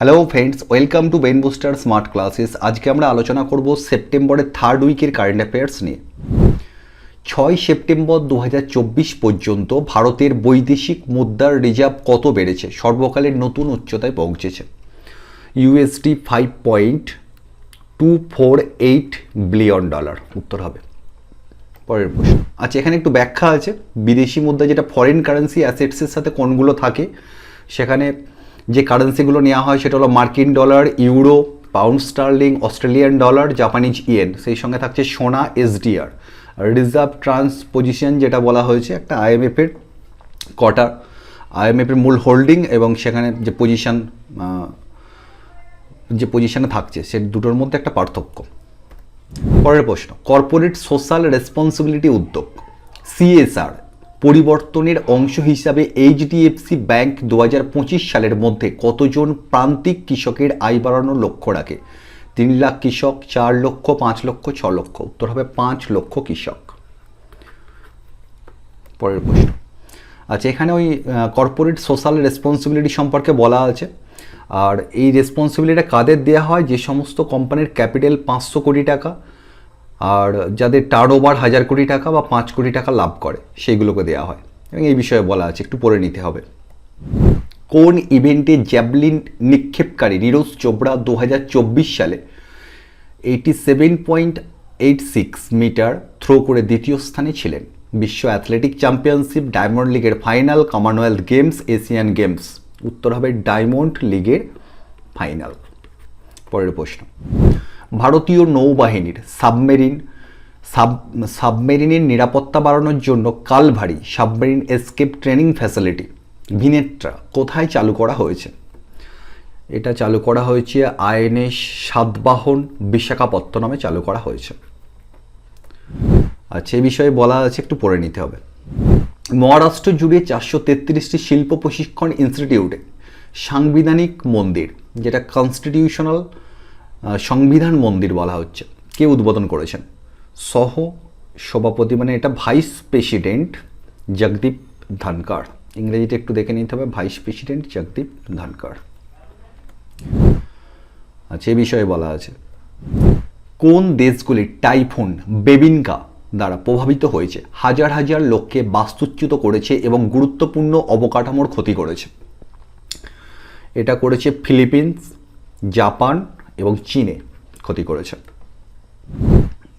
Hello friends, welcome to brain booster smart classes. আজকে আমরা আলোচনা করব সেপ্টেম্বরের থার্ড উইকের কারেন্ট অ্যাফেয়ার্স নিয়ে। 6 সেপ্টেম্বর 2024 পর্যন্ত ভারতের বৈদেশিক মুদ্রার রিজার্ভ কত বেড়েছে? সর্বকালের নতুন উচ্চতায় পৌঁছেছে। USD $5.248 billion. উত্তর হবে। পরের প্রশ্ন। আচ্ছা, এখানে একটু ব্যাখ্যা আছে। বিদেশি মুদ্রা যেটা ফরেন কারেন্সি অ্যাসেটসের সাথে কোনগুলো থাকে, সেখানে যে কারেন্সিগুলো নেওয়া হয় সেটা হলো মার্কিন dollar, euro, pound sterling, Australian dollar, Japanese yen. সেই সঙ্গে থাকছে সোনা, এসডিআর। রিজার্ভ ট্রান্সপোজিশন যেটা বলা হয়েছে একটা আইএমএফের কোয়ার্টার, আইএমএফের মূল হোল্ডিং এবং সেখানে যে পজিশনে থাকছে সে দুটোর মধ্যে একটা পার্থক্য। পরের প্রশ্ন। কর্পোরেট সোশ্যাল রেসপন্সিবিলিটি উদ্যোগ সিএসআর পরিবর্তনের অংশ হিসাবে এইচডিএফসি ব্যাংক 2025 সালের মধ্যে কতজন প্রান্তিক কৃষকের আয় বাড়ানোর লক্ষ্য রাখে? 3 লাখ কৃষক, 4 লক্ষ, 5 লক্ষ, 6 লক্ষ। উত্তর হবে 5 লক্ষ কৃষক। পরের প্রশ্ন। আচ্ছা, এখানে ওই কর্পোরেট সোশ্যাল রেসপন্সিবিলিটি সম্পর্কে বলা আছে। আর এই রেসপন্সিবিলিটিটা কাদের দেওয়া হয়? যে সমস্ত কোম্পানির ক্যাপিটাল 500 কোটি টাকা আর যাদের টার্ন ওভার 1000 কোটি টাকা বা 5 কোটি টাকা লাভ করে সেইগুলোকে দেওয়া হয়, এবং এই বিষয়ে বলা আছে, একটু পড়ে নিতে হবে। কোন ইভেন্টে জ্যাভলিন নিক্ষেপকারী নীরজ চোপড়া 2024 সালে 87.86 মিটার থ্রো করে দ্বিতীয় স্থানে ছিলেন? বিশ্ব অ্যাথলেটিক চ্যাম্পিয়নশিপ, ডায়মন্ড লিগের final, Commonwealth games, Asian games. উত্তর হবে ডায়মন্ড লিগের ফাইনাল। পরের প্রশ্ন। ভারতীয় নৌবাহিনীর সাবমেরিনের নিরাপত্তা বাড়ানোর জন্য Kalvari submarine escape training facility Vinetra কোথায় চালু করা হয়েছে? এটা চালু করা হয়েছে আইএনএস সাতবাহন বিশাখাপত্তনমে চালু করা হয়েছে। আচ্ছা, এই বিষয়ে বলা আছে, একটু পড়ে নিতে হবে। মহারাষ্ট্র জুড়ে 433টি শিল্প প্রশিক্ষণ ইনস্টিটিউটে সাংবিধানিক মন্দির, যেটা কনস্টিটিউশনাল সংবিধান মন্দির বলা হচ্ছে, কে উদ্বোধন করেছেন? সহ সভাপতি, মানে এটা ভাইস প্রেসিডেন্ট জগদীপ ধনকর। ইংরেজিতে একটু দেখে নিতে হবে, ভাইস প্রেসিডেন্ট জগদীপ ধনকর। আচ্ছা, এই বিষয়ে বলা আছে। কোন দেশগুলি টাইফুন বেবিনকা দ্বারা প্রভাবিত হয়েছে? হাজার হাজার লোককে বাস্তুচ্যুত করেছে এবং গুরুত্বপূর্ণ অবকাঠামোর ক্ষতি করেছে। এটা করেছে ফিলিপিন্স, জাপান এবং চীনে ক্ষতি করেছে।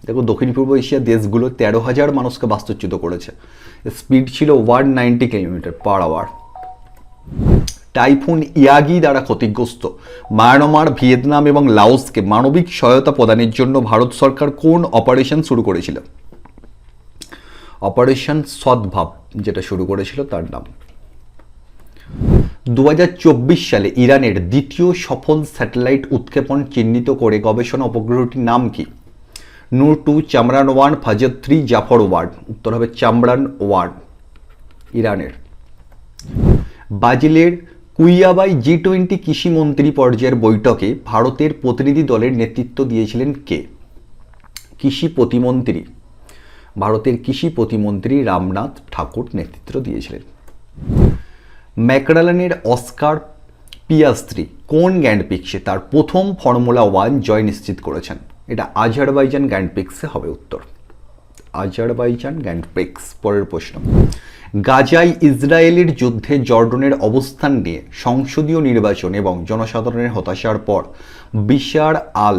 দেখো, দক্ষিণ পূর্ব এশিয়ার দেশগুলো 13,000 মানুষকে বাস্তুচ্যুত করেছে। স্পিড ছিল 190 কিলোমিটার/আওয়ার। টাইফুন ইয়াগি দ্বারা ক্ষতিগ্রস্ত মায়ানমার, ভিয়েতনাম এবং লাওসকে মানবিক সহায়তা প্রদানের জন্য ভারত সরকার কোন অপারেশন শুরু করেছিল? অপারেশন সদ্ভাব যেটা শুরু করেছিল তার নাম। 2024 সালে ইরানের দ্বিতীয় সফল স্যাটেলাইট উৎক্ষেপণ চিহ্নিত করে গবেষণা উপগ্রহটির নাম কি? নূর 2, চামরান 1, ফাজর 3, জাফর 1। উত্তর হবে চামরান 1, ইরানের। ব্রাজিলের কুইয়াবাই G20 কৃষিমন্ত্রী পর্যায়ের বৈঠকে ভারতের প্রতিনিধি দলের নেতৃত্ব দিয়েছিলেন কে? কৃষি প্রতিমন্ত্রী, ভারতের কৃষি প্রতিমন্ত্রী রামনাথ ঠাকুর নেতৃত্ব দিয়েছিলেন। ম্যাকলারেনের অস্কার পিয়াস্ত্রি কোন গ্র্যান্ড প্রিক্সে তার প্রথম ফর্মুলা 1 জয় নিশ্চিত করেছেন? এটা আজারবাইজান গ্র্যান্ড প্রিক্সে হবে। উত্তর আজারবাইজান গ্র্যান্ড প্রিক্স। পরের প্রশ্ন। গাজায় ইসরায়েলের যুদ্ধে জর্ডনের অবস্থান নিয়ে সংসদীয় নির্বাচন এবং জনসাধারণের হতাশার পর বিশার আল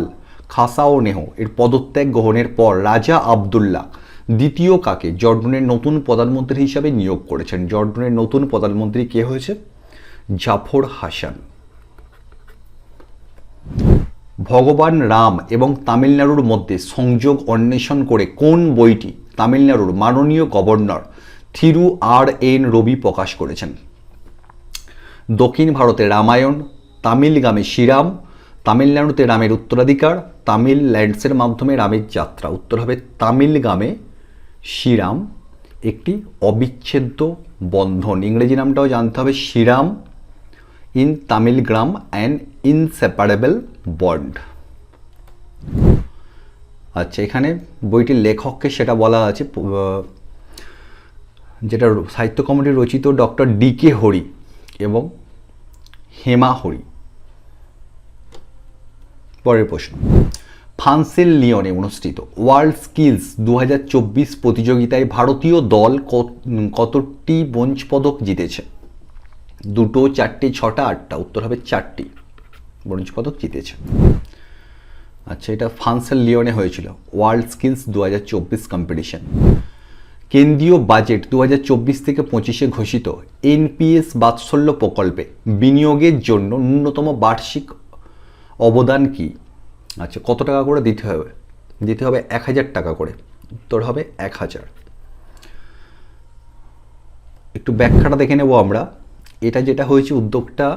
খাসাওনেহ এর পদত্যাগ গ্রহণের পর রাজা আবদুল্লাহ দ্বিতীয় কাকে জর্ডনের নতুন প্রধানমন্ত্রী হিসাবে নিয়োগ করেছেন? জর্ডনের নতুন প্রধানমন্ত্রী কে হয়েছে? জাফর হাসান। ভগবান রাম এবং তামিলনাড়ুর মধ্যে সংযোগ অন্বেষণ করে কোন বইটি তামিলনাড়ুর মাননীয় গভর্নর থিরু আর.এন. রবি প্রকাশ করেছেন? দক্ষিণ ভারতে রামায়ণ, তামিলগামে শ্রীরাম, তামিলনাড়ুতে রামের উত্তরাধিকার, তামিল ল্যান্ডসের মাধ্যমে রামের যাত্রা। উত্তর হবে তামিলগামে শ্রীরাম একটি অবিচ্ছেদ্য বন্ধন। ইংরেজি নামটাও জানতে হবে, Sriram in Tamilagam an inseparable bond. আচ্ছা, এখানে বইটির লেখককে সেটা বলা আছে, যেটা সাহিত্য কমিটির রচিত ডক্টর D.K. হরি এবং হেমা হরি। পরের প্রশ্ন, ফ্রান্সের লিওনে অনুষ্ঠিত ওয়ার্ল্ড স্কিলস 2024 প্রতিযোগিতায় ভারতীয় দল কতটি ব্রোঞ্জ পদক জিতেছে? 2, 4, 6, 8? উত্তর হবে 4টি ব্রোঞ্জ পদক জিতেছে। আচ্ছা, এটা ফ্রান্সের লিওনে হয়েছিল ওয়ার্ল্ড স্কিলস 2024 কম্পিটিশন। কেন্দ্রীয় বাজেট 2024 থেকে 25 ঘোষিত এনপিএস বাৎসল্য প্রকল্পে বিনিয়োগের জন্য ন্যূনতম বার্ষিক অবদান কি? আচ্ছা, কত টাকা করে দিতে হবে? 1000 টাকা করে। উত্তর হবে 1000। একটু ব্যাখ্যাটা দেখে নেব আমরা। এটা যেটা হয়েছে, উদ্যোগটা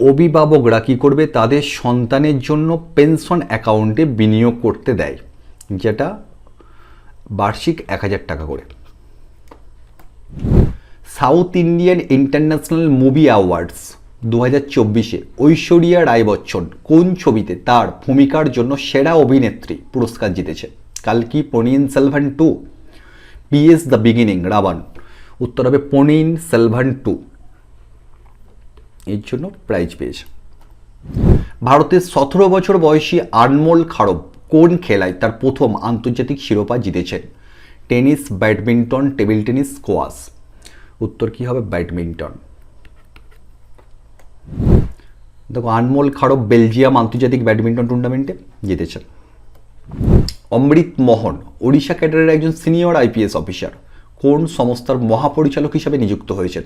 অভিভাবকরা কী করবে, তাদের সন্তানের জন্য পেনশন অ্যাকাউন্টে বিনিয়োগ করতে দেয়, যেটা বার্ষিক 1000 টাকা করে। South Indian International Movie Awards 2024-এ ঐশ্বরিয়া রায় বচ্চন কোন ছবিতে তার ভূমিকার জন্য সেরা অভিনেত্রী পুরস্কার জিতেছে? কালকি, Ponniyin Selvan 2, PS the beginning, Raavan? উত্তর হবে পনিয়িন সেলভান 2, এর জন্য প্রাইজ পেয়েছে। ভারতের 17 বছর বয়সী আনমোল খাড়ব কোন খেলায় তার প্রথম আন্তর্জাতিক শিরোপা জিতেছেন? Tennis, badminton, table tennis, squash? উত্তর কি হবে? ব্যাডমিন্টন। দেখো, আনমোল খাড়ব বেলজিয়াম আন্তর্জাতিক ব্যাডমিন্টন টুর্নামেন্টে জিতেছেন। অমৃত মোহন ওড়িশা ক্যাডারের একজন সিনিয়র আইপিএস অফিসার কোন সংস্থার মহাপরিচালক হিসাবে নিযুক্ত হয়েছেন?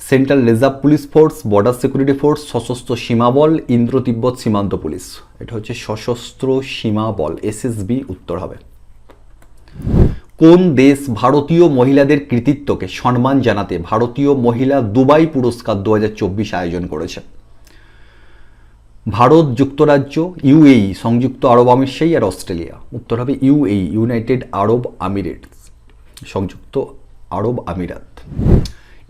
Central reserve police force, border security force, সশস্ত্র সীমা বল, ইন্দ্র তিব্বত সীমান্ত পুলিশ? এটা হচ্ছে সশস্ত্র সীমা বল, এসএসবি উত্তর হবে। কোন দেশ ভারতীয় মহিলাদের কৃতিত্বকে সম্মান জানাতে ভারতীয় মহিলা দুবাই পুরস্কার 2024 আয়োজন করেছে? ভারত, যুক্তরাজ্য, ইউএই, সংযুক্ত আরব আমিরাত আর অস্ট্রেলিয়া? উত্তর হবে ইউএই, ইউনাইটেড আরব আমিরেটস, সংযুক্ত আরব আমিরাত।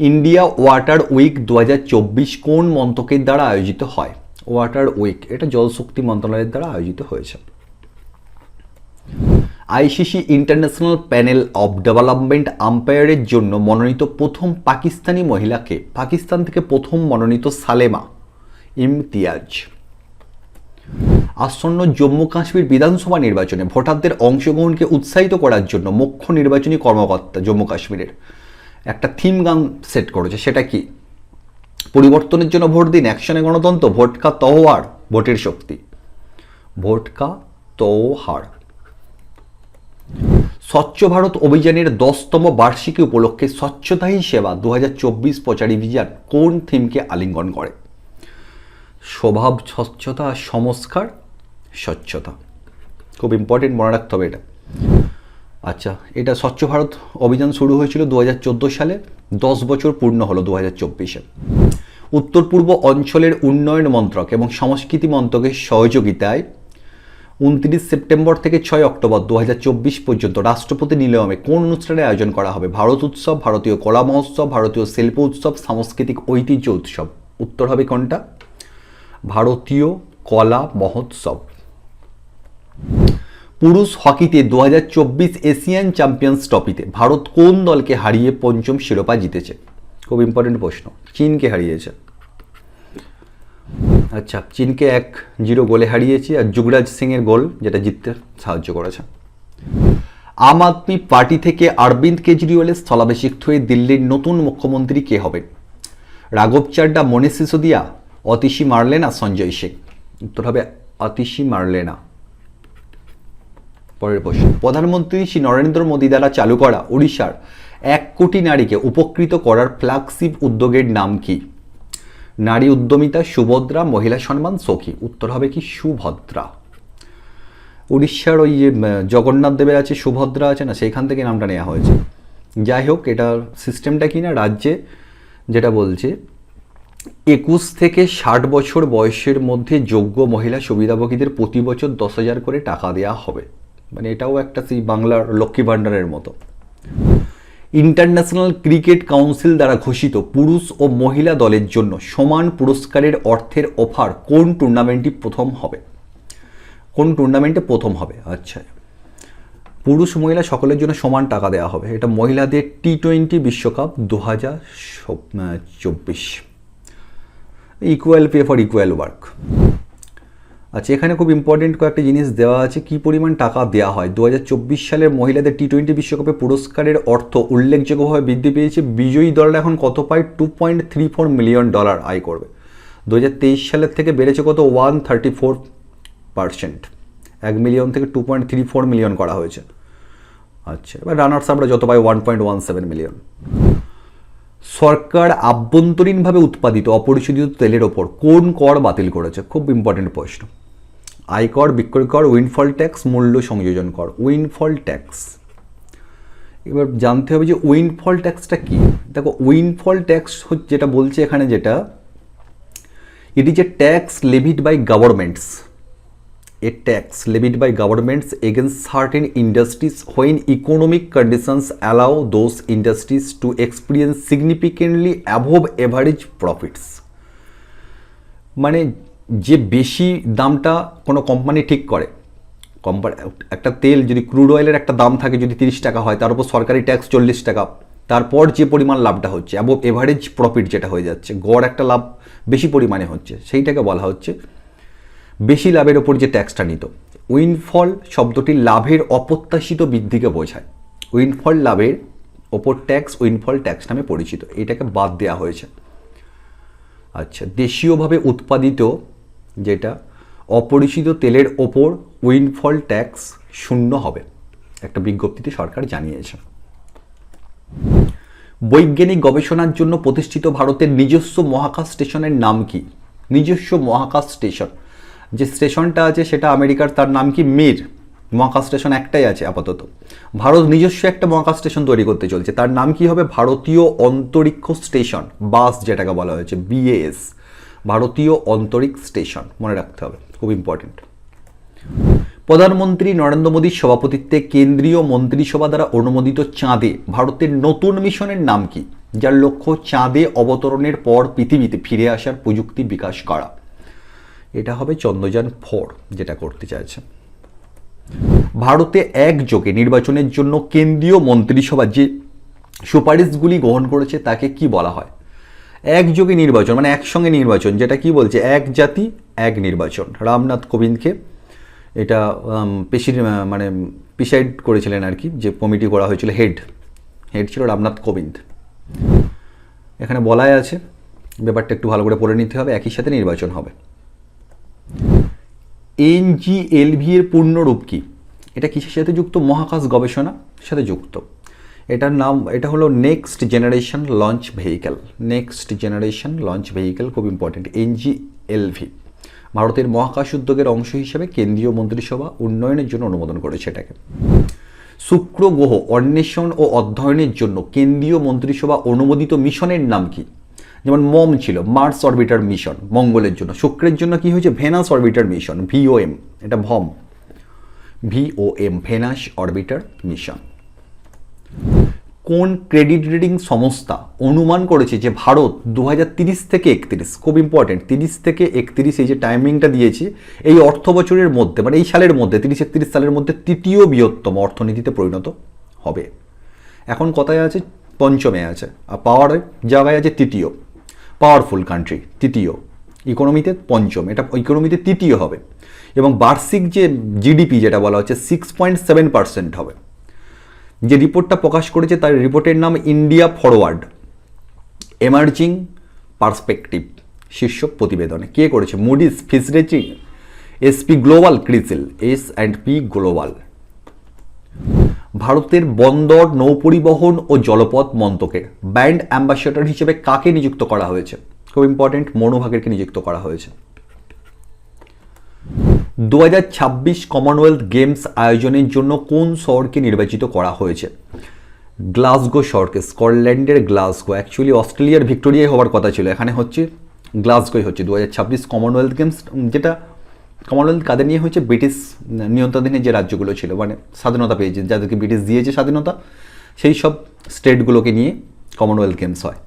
ইন্ডিয়া ওয়াটার উইক 2024 কোন মন্ত্রকের দ্বারা আয়োজিত হয়? ওয়াটার উইক এটা জলশক্তি মন্ত্রণালয়ের দ্বারা আয়োজিত হয়েছে। ICC International Panel of Development আম্পায়ারের জন্য মনোনীত প্রথম পাকিস্তানি মহিলাকে? পাকিস্তান থেকে প্রথম মনোনীত সালেমা ইমতিয়াজ। আসন্ন জম্মু কাশ্মীর বিধানসভা নির্বাচনে ভোটারদের অংশগ্রহণকে উৎসাহিত করার জন্য মুখ্য নির্বাচনী কর্মকর্তা জম্মু কাশ্মীরের একটা থিম গান সেট করেছে, সেটা কি? পরিবর্তনের জন্য ভোট দিন, অ্যাকশনে গণতন্ত্র, ভোট কা তওয়ার, ভোটের শক্তি? ভোট কা তওয়ার। স্বচ্ছ ভারত অভিযানের 10তম বার্ষিকী উপলক্ষে স্বচ্ছতা হি সেবা 2024 প্রচার অভিযান কোন থিমকে আলিঙ্গন করে? স্বভাব স্বচ্ছতা, সংস্কার স্বচ্ছতা। খুব ইম্পর্টেন্ট, মনে রাখতে হবে এটা। আচ্ছা, এটা স্বচ্ছ ভারত অভিযান শুরু হয়েছিল 2014 সালে, 10 বছর পূর্ণ হলো 2024-এ। উত্তর পূর্ব অঞ্চলের উন্নয়ন মন্ত্রক এবং সংস্কৃতি মন্ত্রকের সহযোগিতায় 29 সেপ্টেম্বর থেকে 6 অক্টোবর 2024 পর্যন্ত রাষ্ট্রপতি নিলয়মে কোন অনুষ্ঠানের আয়োজন করা হবে? ভারত উৎসব, ভারতীয় কলা মহোৎসব, ভারতীয় শিল্প উৎসব, সাংস্কৃতিক ঐতিহ্য উৎসব? উত্তর হবে কোনটা? ভারতীয় কলা মহোৎসব। পুরুষ হকিতে 2024 এশিয়ান চ্যাম্পিয়ন্স ট্রফিতে ভারত কোন দলকে হারিয়ে 5ম শিরোপা জিতেছে? খুব ইম্পর্টেন্ট প্রশ্ন। চীনকে হারিয়েছে। আচ্ছা, চীনকে 1-0 গোলে হারিয়েছে, আর যুবরাজ সিংয়ের গোল যেটা জিততে সাহায্য করেছে। আম আদমি পার্টি থেকে অরবিন্দ কেজরিওয়ালের স্থলাভিষিক্ত হয়ে দিল্লির নতুন মুখ্যমন্ত্রী কে হবেন? রাঘব চাড্ডা, মনীষ সিসোদিয়া, অতিশী মার্লেনা, সঞ্জয় সিং? উত্তর হবে অতিশী মার্লেনা। পরের প্রশ্ন, প্রধানমন্ত্রী শ্রী নরেন্দ্র মোদী দ্বারা চালু করা ওড়িশার 1 কোটি নারীকে উপকৃত করার ফ্ল্যাগশিপ উদ্যোগের নাম কি? নারী উদ্যমিতা, সুভদ্রা, মহিলা সম্মান, সখী? উত্তর হবে কি সুভদ্রা। উড়িষ্যার ওই যে জগন্নাথ দেবের আছে, সুভদ্রা আছে না, সেইখান থেকে নামটা নেওয়া হয়েছে। যাই হোক, এটার সিস্টেমটা কি না, রাজ্যে যেটা বলছে 21 থেকে 60 বছর বয়সের মধ্যে যোগ্য মহিলা সুবিধাভোগীদের প্রতি বছর 10,000 করে টাকা দেওয়া হবে। মানে এটাও একটা সেই বাংলার লক্ষ্মী ভাণ্ডারের মতো। ইন্টারন্যাশনাল ক্রিকেট কাউন্সিল দ্বারা ঘোষিত পুরুষ ও মহিলা দলের জন্য সমান পুরস্কারের অর্থের অফার কোন টুর্নামেন্টটি প্রথম হবে? কোন টুর্নামেন্টে প্রথম হবে? আচ্ছা, পুরুষ মহিলা সকলের জন্য সমান টাকা দেওয়া হবে। এটা মহিলাদের T20 বিশ্বকাপ 2024, equal pay for equal work. আচ্ছা, এখানে খুব ইম্পর্টেন্ট কয়েকটা জিনিস দেওয়া আছে, কি পরিমাণ টাকা দেওয়া হয়। 2024 সালের মহিলাদের টি-20 বিশ্বকাপে পুরস্কারের অর্থ উল্লেখযোগ্যভাবে বৃদ্ধি পেয়েছে। বিজয়ী দলরা এখন কত পায়? $2.34 মিলিয়ন আয় করবে। 2023 সালের থেকে বেড়েছে কত? 134%। 1 মিলিয়ন থেকে 2.34 মিলিয়ন করা হয়েছে। আচ্ছা, এবার রানার্স আপরা যত পায় 1.17 মিলিয়ন। সরকার আভ্যন্তরীণভাবে উৎপাদিত অপরিশোধিত তেলের ওপর কোন কর বাতিল করেছে? খুব ইম্পর্টেন্ট প্রশ্ন। আয়কর, বিক্রয় কর, উইন্ডফল ট্যাক্স, মূল্য সংযোজন কর। উইন্ডফল ট্যাক্স। এবার জানতে হবে যে উইন্ডফল ট্যাক্সটা কি। দেখো, উইন্ডফল ট্যাক্স যেটা বলছে এখানে, যেটা it is a tax levied by governments, a tax levied by governments against certain industries when economic conditions allow those industries to experience significantly above average profits। মানে যে বেশি দামটা কোনো কোম্পানি ঠিক করে, একটা তেল যদি ক্রুড অয়েলের একটা দাম থাকে যদি 30 টাকা হয়, তার উপর সরকারি ট্যাক্স 40 টাকা, তারপর যে পরিমাণ লাভটা হচ্ছে অ্যাবভ এভারেজ প্রফিট যেটা হয়ে যাচ্ছে, গড় একটা লাভ বেশি পরিমাণে হচ্ছে, সেইটাকে বলা হচ্ছে বেশি লাভের ওপর যে ট্যাক্সটা নিত। উইন্ডফল শব্দটি লাভের অপ্রত্যাশিত বৃদ্ধিকে বোঝায়। উইন্ডফল লাভের ওপর ট্যাক্স উইন্ডফল ট্যাক্স নামে পরিচিত, এটাকে বাদ দেওয়া হয়েছে। আচ্ছা, দেশীয়ভাবে উৎপাদিত যেটা অপরিশোধিত তেলের ওপর উইন্ডফল ট্যাক্স 0 হবে, একটা বিজ্ঞপ্তিতে সরকার জানিয়েছে। বৈজ্ঞানিক গবেষণার জন্য প্রতিষ্ঠিত ভারতের নিজস্ব মহাকাশ স্টেশনের নাম কি? নিজস্ব মহাকাশ স্টেশন যে স্টেশনটা আছে সেটা আমেরিকার, তার নাম কি? মির। মহাকাশ স্টেশন একটাই আছে আপাতত। ভারত নিজস্ব একটা মহাকাশ স্টেশন তৈরি করতে চলছে, তার নাম কি হবে? ভারতীয় অন্তরিক্ষ স্টেশন, বাস যেটাকে বলা হয়েছে, BAS, ভারতীয় অন্তরিক্ষ স্টেশন, মনে রাখতে হবে, খুব ইম্পর্টেন্ট। প্রধানমন্ত্রী নরেন্দ্র মোদীর সভাপতিত্বে কেন্দ্রীয় মন্ত্রিসভা দ্বারা অনুমোদিত চাঁদে ভারতের নতুন মিশনের নাম কি, যার লক্ষ্য চাঁদে অবতরণের পর পৃথিবীতে ফিরে আসার প্রযুক্তি বিকাশ করা? এটা হবে চন্দ্রযান 4 যেটা করতে চাইছে। ভারতে একযোগে নির্বাচনের জন্য কেন্দ্রীয় মন্ত্রিসভা যে সুপারিশগুলি গ্রহণ করেছে তাকে কি বলা হয়? একযোগে নির্বাচন মানে একসঙ্গে নির্বাচন, যেটা কি বলছে? এক জাতি এক নির্বাচন। রামনাথ কোবিন্দকে এটা মানে প্রিসাইড করেছিলেন আর কি, যে কমিটি করা হয়েছিল, হেড ছিল রামনাথ কোবিন্দ। এখানে বলাই আছে, ব্যাপারটা একটু ভালো করে পড়ে নিতে হবে, একই সাথে নির্বাচন হবে। NGLV এর পূর্ণরূপ কি? এটা কিসের সাথে যুক্ত? মহাকাশ গবেষণা সাথে যুক্ত। এটার নাম, এটা হলো next generation launch vehicle. Next generation launch vehicle, খুব ইম্পর্টেন্ট। NGLV ভারতের মহাকাশ উদ্যোগের অংশ হিসেবে কেন্দ্রীয় মন্ত্রিসভা উন্নয়নের জন্য অনুমোদন করেছে এটাকে। শুক্র গ্রহ অন্বেষণ ও অধ্যয়নের জন্য কেন্দ্রীয় মন্ত্রিসভা অনুমোদিত মিশনের নাম কি? যেমন মম ছিল মার্স অরবিটার মিশন মঙ্গলের জন্য, শুক্রের জন্য কি হয়েছে? ভেনাস অরবিটার মিশন, VOM, এটা VOM, ভেনাস অরবিটার মিশন। কোন ক্রেডিট রেটিং সংস্থা অনুমান করেছে যে ভারত 2030 থেকে 31, খুব ইম্পর্টেন্ট, 30 থেকে 31 এই যে টাইমিংটা দিয়েছে, এই অর্থ বছরের মধ্যে মানে এই সালের মধ্যে 30-31 সালের মধ্যে তৃতীয় বৃহত্তম অর্থনীতিতে পরিণত হবে। এখন কথায় আছে পঞ্চমে আছে, আর পাওয়ার জায়গায় আছে তৃতীয়, পাওয়ারফুল কান্ট্রি তৃতীয়, ইকোনমিতে পঞ্চম, এটা ইকোনমিতে তৃতীয় হবে। এবং বার্ষিক যে GDP যেটা বলা হচ্ছে 6.7% হবে। যে রিপোর্টটা প্রকাশ করেছে তার রিপোর্টের নাম ইন্ডিয়া ফরওয়ার্ড এমার্জিং পার্সপেক্টিভ শীর্ষ প্রতিবেদনে। কে করেছে? মুডিস, ফিচ rating, SP global, CRISIL, S&P global. ভারতের বন্দর, নৌপরিবহন ও জলপথ মন্ত্রকের ব্র্যান্ড অ্যাম্বাসেডর হিসেবে কাকে নিযুক্ত করা হয়েছে? খুব ইম্পর্টেন্ট, মনু ভাকেরকে নিযুক্ত করা হয়েছে। 2026 কমনওয়েলথ গেমস আয়োজনের জন্য কোন শহরকে নির্বাচিত করা হয়েছে? গ্লাসগো শহরকে, স্কটল্যান্ডের গ্লাসগো। অ্যাকচুয়ালি অস্ট্রেলিয়ার ভিক্টোরিয়ায় হওয়ার কথা ছিল, এখানে হচ্ছে গ্লাসগোয় হচ্ছে 2026 কমনওয়েলথ গেমস। যেটা কমনওয়েলথ কাদের নিয়ে হয়েছে? ব্রিটিশ নিয়ন্ত্রণাধীন যে রাজ্যগুলো ছিল, মানে স্বাধীনতা পেয়েছে, যাদেরকে ব্রিটিশ দিয়েছে স্বাধীনতা, সেই সব স্টেটগুলোকে নিয়ে কমনওয়েলথ গেমস হয়।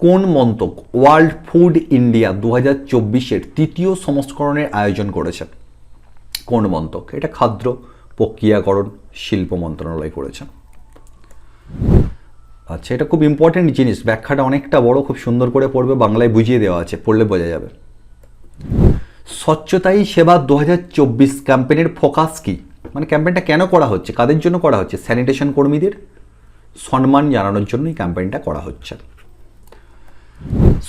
কোন মন্ত্রক ওয়ার্ল্ড ফুড ইন্ডিয়া 2024-এর তৃতীয় সংস্করণের আয়োজন করেছে? কোন মন্ত্রক? এটা খাদ্য প্রক্রিয়াকরণ শিল্প মন্ত্রণালয় করেছে। আচ্ছা, এটা খুব ইম্পর্টেন্ট জিনিস, ব্যাখ্যাটা অনেকটা বড়, খুব সুন্দর করে পড়বে, বাংলায় বুঝিয়ে দেওয়া আছে, পড়লে বোঝা যাবে। স্বচ্ছতাই সেবা 2024 ক্যাম্পেইনের ফোকাস কি? মানে ক্যাম্পেইনটা কেন করা হচ্ছে, কাদের জন্য করা হচ্ছে? স্যানিটেশন কর্মীদের সম্মান জানানোর জন্য এই ক্যাম্পেইনটা করা হচ্ছে।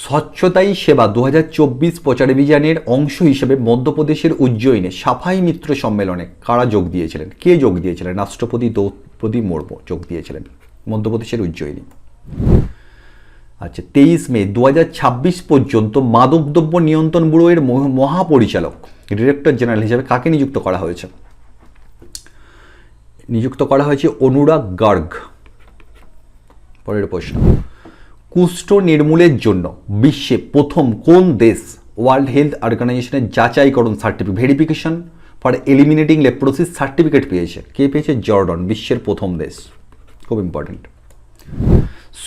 স্বচ্ছতাই সেবা 2024 প্রচারাভিযানের অংশ হিসেবে মধ্যপ্রদেশের উজ্জয়িনে সাফাই মিত্র সম্মেলনে কারা যোগ দিয়েছিলেন? কে যোগ দিয়েছিলেন? রাষ্ট্রপতি দ্রৌপদী মুর্মু যোগ দিয়েছিলেন মধ্যপ্রদেশের উজ্জয়িনী। আচ্ছা, 23 মে 2026 পর্যন্ত মাদকদ্রব্য নিয়ন্ত্রণ ব্যুরোর মহাপরিচালক ডিরেক্টর জেনারেল হিসেবে কাকে নিযুক্ত করা হয়েছে? নিযুক্ত করা হয়েছে অনুরাগ গার্গ। পরের প্রশ্ন, কুষ্ঠ নির্মূলের জন্য বিশ্বে প্রথম কোন দেশ ওয়ার্ল্ড হেলথ অর্গানাইজেশনের যাচাইকরণ certificate verification for eliminating leprosy certificate পেয়েছে? কে পেয়েছে? জর্ডন, বিশ্বের প্রথম দেশ। খুব ইম্পর্টেন্ট।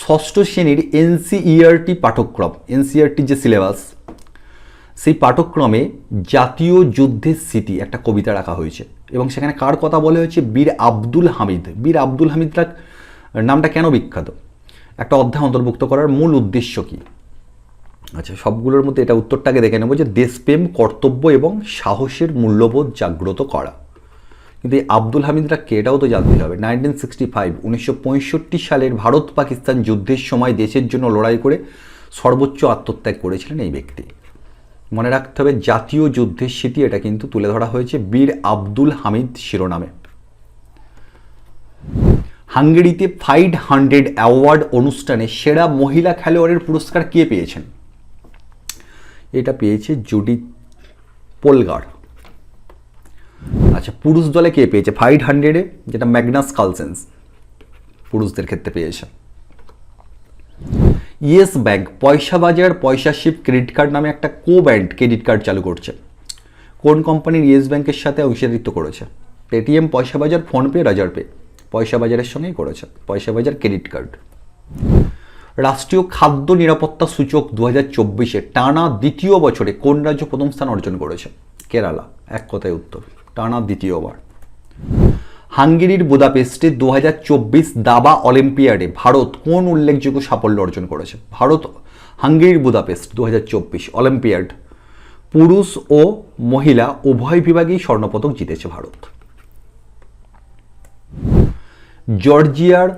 ষষ্ঠ শ্রেণীর এনসিইআরটি পাঠ্যক্রম, এনসিইআরটির যে সিলেবাস, সেই পাঠ্যক্রমে জাতীয় যুদ্ধের স্মৃতি একটা কবিতা রাখা হয়েছে এবং সেখানে কার কথা বলা হয়েছে? বীর আব্দুল হামিদ। বীর আব্দুল হামিদরা নামটা কেন বিখ্যাত? একটা অধ্যায় অন্তর্ভুক্ত করার মূল উদ্দেশ্য কি? আচ্ছা, সবগুলোর মধ্যে এটা উত্তরটাকে দেখে নেব যে দেশপ্রেম, কর্তব্য এবং সাহসের মূল্যবোধ জাগ্রত করা। কিন্তু এই আব্দুল হামিদরা কে, এটাও তো জানতে হবে। 1965 সালের ভারত পাকিস্তান যুদ্ধের সময় দেশের জন্য লড়াই করে সর্বোচ্চ আত্মত্যাগ করেছিলেন এই ব্যক্তি। মনে রাখতে হবে জাতীয় যুদ্ধের স্মৃতি, এটা কিন্তু তুলে ধরা হয়েছে বীর আব্দুল হামিদ শিরোনামে। হাঙ্গেরিতে 500 অ্যাওয়ার্ড অনুষ্ঠানে সেরা মহিলা খেলোয়াড়ের পুরস্কার কে পেয়েছেন? এটা পেয়েছে জুডিথ পোলগার। আচ্ছা, পুরুষ দলে কে পেয়েছে 500-এ? যেটা ম্যাগনাস কার্লসেন পুরুষদের ক্ষেত্রে পেয়েছে। ইয়েস ব্যাংক পয়সা বাজার পয়সা শিপ ক্রেডিট কার্ড নামে একটা ব্র্যান্ড ক্রেডিট কার্ড চালু করছে। কোন কোম্পানির ইয়েস ব্যাংকের সাথে অংশীদারিত্ব করেছে? পেটিএম, পয়সা বাজার, ফোনপে, রাজার পে। পয়সা বাজারের সঙ্গেই করেছে পয়সা বাজার ক্রেডিট কার্ড। রাষ্ট্রীয় খাদ্য নিরাপত্তা সূচক 2024-এ টানা দ্বিতীয় বছরে কোন রাজ্য প্রথম স্থান অর্জন করেছে? কেরালা। এক কথায় উত্তর, টানা দ্বিতীয়বার। হাঙ্গেরির বুদাপেস্টে 2024 দাবা অলিম্পিয়াডে ভারত কোন উল্লেখযোগ্য সাফল্য অর্জন করেছে? ভারত হাঙ্গেরির বুদাপেস্ট 2024 অলিম্পিয়াড পুরুষ ও মহিলা উভয় বিভাগেই স্বর্ণপদক জিতেছে ভারত। জর্জিয়ার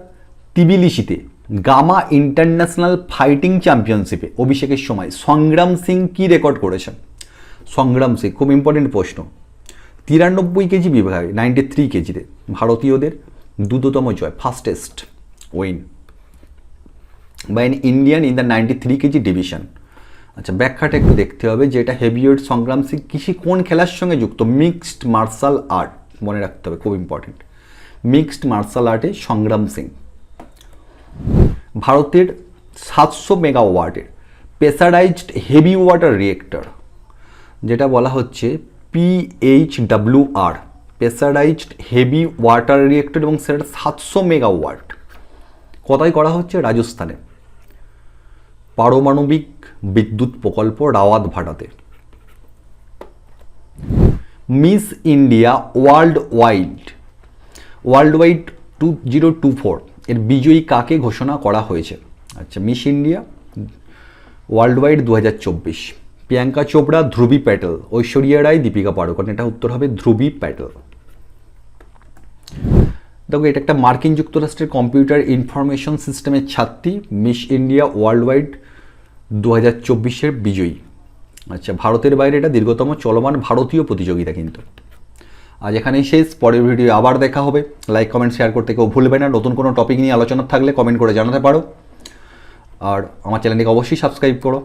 তিবিলিসিতে গামা ইন্টারন্যাশনাল ফাইটিং চ্যাম্পিয়নশিপে অভিষেকের সময় সংগ্রাম সিং কি রেকর্ড করেছেন? সংগ্রাম সিং, খুব ইম্পর্টেন্ট প্রশ্ন। 93 কেজি বিভাগে 93 কেজিতে ভারতীয়দের দ্রুততম জয়, fastest win by an Indian in the 93 KG division. আচ্ছা, ব্যাখ্যাটা একটু দেখতে হবে যে এটা হেভিওয়েট সংগ্রাম সিং কোন খেলার সঙ্গে যুক্ত? মিক্সড মার্শাল আর্ট, মনে রাখতে হবে, খুব ইম্পর্টেন্ট। মিক্সড মার্শাল আর্টে সংগ্রাম সিং। ভারতের 700 মেগাওয়াটের প্রেসারাইজড হেভি ওয়াটার রিয়েক্টর, যেটা বলা হচ্ছে PHWR, pressurised heavy water reactor, এবং সেটা 700 মেগাওয়াট। কোথায় করা হচ্ছে? রাজস্থানে পারমাণবিক বিদ্যুৎ প্রকল্প রাওয়াত ভাটাতে। মিস ইন্ডিয়া ওয়ার্ল্ড ওয়াইড 2024 এর বিজয়ী কাকে ঘোষণা করা হয়েছে? আচ্ছা, Miss India Worldwide 2024 Priyanka Chopra, Dhruvi Patel, Aishwarya Rai, Deepika Padukone. এটা উত্তর হবে ধ্রুবী প্যাটেল। দেখো, এটা একটা মার্কিন যুক্তরাষ্ট্রের কম্পিউটার ইনফরমেশন সিস্টেমের ছাত্রী, মিস ইন্ডিয়া ওয়ার্ল্ড ওয়াইড 2024-এর বিজয়ী। আচ্ছা, ভারতের বাইরে এটা দীর্ঘতম চলমান ভারতীয় প্রতিযোগিতা কিন্তু। আজ এখানেই শেষ, পরের ভিডিও আবার দেখা হবে। লাইক, কমেন্ট, শেয়ার করতে কেউ ভুলবে না। নতুন কোনো টপিক নিয়ে আলোচনা থাকলে কমেন্ট করে জানাতে পারো, আর আমার চ্যানেলটিকে অবশ্যই সাবস্ক্রাইব করো।